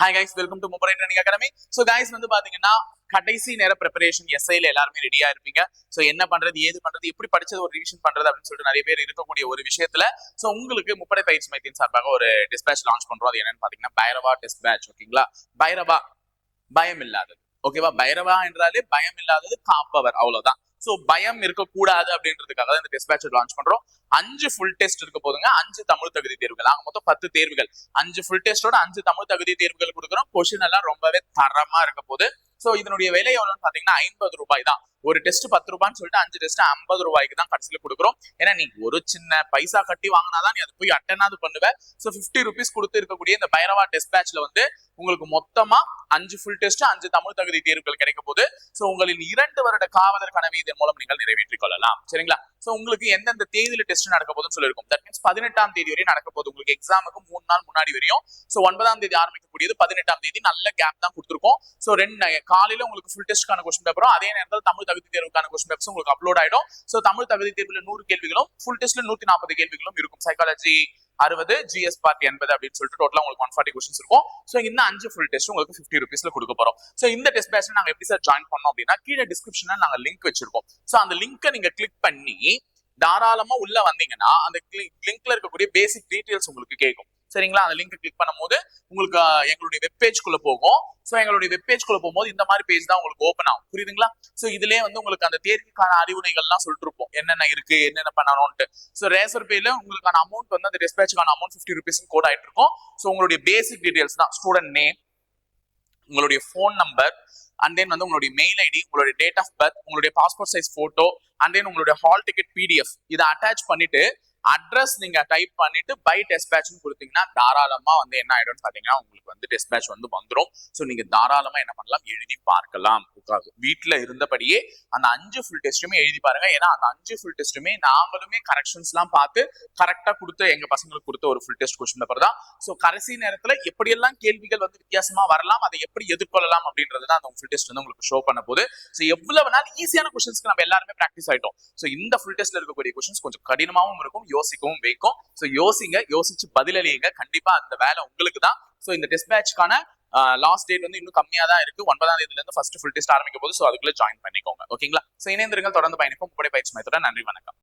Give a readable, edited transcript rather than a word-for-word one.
Hi guys, welcome to Mobile Training Academy. So guys வந்து பாத்தீங்கன்னா கடைசி நேர ப்ரிப்பரேஷன் எஸ்ஐல எல்லாருமே ரெடியா இருப்பீங்க. சோ என்ன பண்றது ஏது பண்றது எப்படி படிச்சது ஒரு ரிவிஷன் பண்றது அப்படின்னு சொல்லிட்டு நிறைய பேர் இருக்கக்கூடிய ஒரு விஷயத்துல சோ உங்களுக்கு முப்படை பயிற்சி மையத்தின் சார்பாக ஒரு டிஸ்பேட்ச் லான்ச் பண்றோம். அது என்னன்னு பாத்தீங்கன்னா பைரவா டிஸ்பேட்ச். ஓகேங்களா? பைரவா பயம் இல்லாதது. ஓகேவா? பைரவா என்றாலே பயம் இல்லாதது காப்பவர், அவ்வளவுதான். சோ பயம் இருக்கக்கூடாது அப்படின்றதுக்காக தான் இந்த டிஸ்பேட்ச் லான்ச் பண்றோம். 5 ஃபுல் டெஸ்ட் இருக்க போதுங்க. 5 தமிழ் தகுதி தேர்வுகள், ஆக மொத்தம் 10 தேர்வுகள். 5 ஃபுல் டெஸ்டோட 5 தமிழ் தகுதி தேர்வுகள் கொடுக்குறோம். கொஸ்டின் எல்லாம் ரொம்பவே தரமா இருக்க போது. சோ இதனுடைய விலை எவ்வளவுன்னு பாத்தீங்கன்னா 50 ரூபாய் தான். ஒரு டெஸ்ட் 10 ரூபான்னு சொல்லிட்டு 5 டெஸ்ட் 50 ரூபாய்க்கு தான் கடைசியில கொடுக்குறோம். ஏன்னா நீ ஒரு சின்ன பைசா கட்டி வாங்கினாதான் நீ அது போய் அட்டனாவது பண்ணுவ. சோ 50 ருபீஸ் கொடுத்து இருக்கக்கூடிய இந்த பைரவா டிஸ்பேட்ச்ல வந்து உங்களுக்கு மொத்தமா 5 ஃபுல் டெஸ்ட் 5 தமிழ் தகுதி தேர்வுகள் கிடைக்க போது. சோ உங்களின் 2 வருட காவலர் கனவை இதன் மூலம் நீங்கள் நிறைவேற்றிக் கொள்ளலாம். சரிங்களா? சோ உங்களுக்கு எந்தெந்த தேதியில டெஸ்ட் நடக்க போதுன்னு சொல்லிருக்கும். தட் மீன்ஸ் 18ஆம் தேதி வரையும் நடக்க போகுது. உங்களுக்கு எக்ஸாமுக்கு 3 நாள் முன்னாடி வரையும். சோ 9ஆம் தேதி ஆரம்பிக்கக்கூடியது, 18ஆம் தேதி நல்ல கேப் தான் கொடுத்துருக்கோம். சோ காலையில உங்களுக்கு ஃபுல் டெஸ்ட்கான கொஸ்டின் பேப்பரும் அதே நேரத்தில் தமிழ் தகுதி தேர்வுக்கான கொஸ்டின் பேப்பர்ஸ் உங்களுக்கு அப்லோட் ஆயிடும். சோ தமிழ் தகுதி தேர்வுல 100 கேள்விகளும் ஃபுல் டெஸ்ட்ல 140 கேள்விகளும் இருக்கும். சைக்காலஜி 60, ஜிஎஸ் பார்ட் 80 அப்படின்னு சொல்லிட்டு டோட்டலா உங்களுக்கு 140 கொஸ்டின்ஸ் இருக்கும். சோ இந்த 5 ஃபுல் டெஸ்ட் உங்களுக்கு 50 ருபீஸ்ல கொடுக்க போறோம். சோ இந்த டெஸ்ட் பேட்ச்ல நாங்க எப்படி சார் ஜாயின் பண்ணோம் அப்படின்னா, கீழே டிஸ்கிரிப்ஷன்ல நாங்க லிங்க் வச்சிருக்கோம். சோ அந்த லிங்கை நீங்க கிளிக் பண்ணி தாராளமா உள்ள வந்தீங்கன்னா அந்த லிங்க்ல இருக்கக்கூடிய பேசிக் டீடைல்ஸ் உங்களுக்கு கேட்கும். சரிங்களா? அந்த லிங்க் கிளிக் பண்ணும்போது உங்களுக்கு எங்களுடைய வெப்பேஜ்குள்ள போகும். சோ எங்களுடைய வெப்பேஜ்குள்ள போகும்போது இந்த மாதிரி பேஜ் தான் உங்களுக்கு ஓப்பன் ஆகும். புரியுதுங்களா? சோ இதுலயே வந்து உங்களுக்கு அந்த தேர்வுக்கான அறிவுரைகள்லாம் சொல்லிட்டு இருப்போம், என்னென்ன இருக்கு என்னென்ன பண்ணணும்ட்டு. சோ ரேசர் பேல உங்களுக்கான அமௌண்ட் வந்து அந்த டிஸ்பேட்ச்க்கான அமௌண்ட் 50 ருபீஸ் கோட் ஆயிட்டு இருக்கும். சோ உங்களுடைய பேசிக் டீடைல்ஸ் தான், ஸ்டூடெண்ட் நேம், உங்களுடைய போன் நம்பர், அண்ட் தென் வந்து உங்களுடைய மெயில் ஐடி, உங்களுடைய டேட் ஆஃப் பர்த், உங்களுடைய passport size photo, and then உங்களுடைய ஹால் டிக்கெட் பிடிஎஃப் இதை அட்டாச் பண்ணிட்டு அட்ரஸ் நீங்க டைப் பண்ணிட்டு பை டிஸ்பேட்ச் கொடுத்தீங்கன்னா தாராளமா வந்து என்ன ஆயிடும் பாத்தீங்கன்னா உங்களுக்கு வந்து டிஸ்பேட்ச் வந்து வந்துடும். சோ நீங்க தாராளமா என்ன பண்ணலாம், எழுதி பார்க்கலாம். வீட்டுல இருந்தபடியே அந்த 5 ஃபுல் டெஸ்ட்டுமே எழுதி பாருங்க. ஏன்னா அந்த 5 ஃபுல் டெஸ்ட்டுமே நாங்களுமே கரெக்ஷன்ஸ் எல்லாம் பார்த்து கரெக்டா கொடுத்து எங்க பசங்களுக்கு கொடுத்த ஒரு ஃபுல் டெஸ்ட் கொஸ்டின் பேப்பர் தான். சோ கடைசி நேரத்துல எப்படியெல்லாம் கேள்விகள் வந்து வித்தியாசமா வரலாம், அதை எப்படி எதிர்கொள்ளலாம் அப்படின்றது தான் அந்த ஃபுல் டெஸ்ட் வந்து உங்களுக்கு ஷோ பண்ண போது. சோ எவ்வளவு நாள் ஈஸியான கொஸ்டின்ஸ்க்கு நம்ம எல்லாருமே பிராக்டிஸ் ஆயிட்டோம். சோ இந்த ஃபுல் டெஸ்ட்ல இருக்கக்கூடிய கொஸ்டின்ஸ் கொஞ்சம் கடினமாவும் இருக்கும், யோசிக்கவும் வைக்கும். சோ யோசிச்சு பதிலளிங்க. கண்டிப்பா அந்த வேலை உங்களுக்கு தான். சோ இந்த டெஸ்ட் பேட்ச்க்கான லாஸ்ட் டேட் வந்து இன்னும் கம்மியா தான் இருக்கு. 9ஆம் தேதியில இருந்து ஃபர்ஸ்ட் ஃபுல் டெஸ்ட் ஆரம்பிக்க போது. சோ அதுக்குள்ள ஜாயின் பண்ணிக்கோங்க. ஓகேங்களா? சோ இணைந்திருங்கள், தொடர்ந்து பயணிப்போம் முப்படை பயிற்சி மையத்தோட. நன்றி, வணக்கம்.